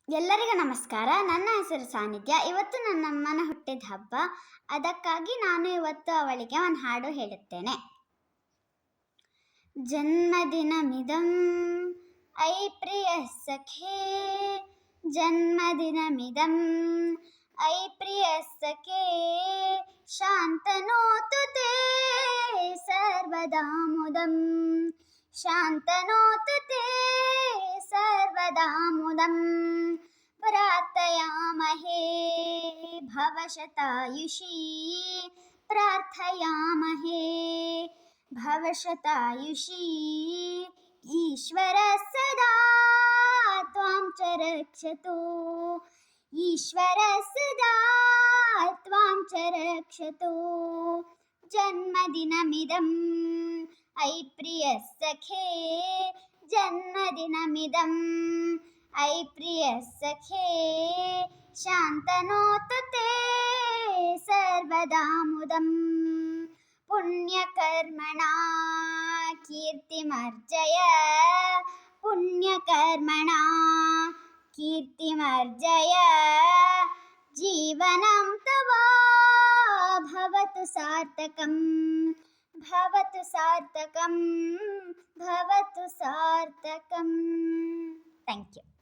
ಎಲ್ಲರಿಗೂ ನಮಸ್ಕಾರ. ನನ್ನ ಹೆಸರು ಸಾನಿಧ್ಯ. ಇವತ್ತು ನನ್ನ ಅಮ್ಮನ ಹುಟ್ಟಿದ ಹಬ್ಬ. ಅದಕ್ಕಾಗಿ ನಾನು ಇವತ್ತು ಅವಳಿಗೆ ಒಂದು ಹಾಡು ಹೇಳುತ್ತೇನೆ. ಜನ್ಮದಿನಮಿದಂ ಐ ಪ್ರಿಯ ಸಖೇ, ಜನ್ಮದಿನಮಿದಂ ಐ ಪ್ರಿಯ ಸಖೇ, ಶಾಂತನೋತು ತೇ ಸರ್ವದಾ ಮುದಂ, ಶಾಂತನೋತು ತೇ ಸರ್ವದಾ ಮುದಂ. ಪ್ರಾರ್ಥಯಾಮಹೇ ಭವಶತಾಯುಷಿ, ಪ್ರಾರ್ಥಯಾಮಹೇ ಭವಶತಾಯುಷಿ. ಈಶ್ವರ ಸದಾ ತ್ವಾಂ ಚ ರಕ್ಷತು, ಈಶ್ವರ ಸದಾ ತ್ವಾಂ ಚ ರಕ್ಷತು. ಜನ್ಮದಿನಮಿದಂ ಐ ಪ್ರಿಯ ಸಖೇ, ಜನ್ಮದಿನಮಿದಂ ಐ ಪ್ರಿಯ ಸಖೇ, ಶಾಂತನೋತು ತೇ ಸರ್ವದಾ ಮುದಂ. ಪುಣ್ಯಕರ್ಮಣಾ ಕೀರ್ತಿಮರ್ಜಯ, ಪುಣ್ಯಕರ್ಮಣಾ ಕೀರ್ತಿಮರ್ಜಯ. ಜೀವನಂ ತವ ಭವತು ಸಾರ್ಥಕಂ, ಭವತು ಸಾರ್ಥಕಂ, ಭವತು ಸಾರ್ಥಕಂ. Thank you.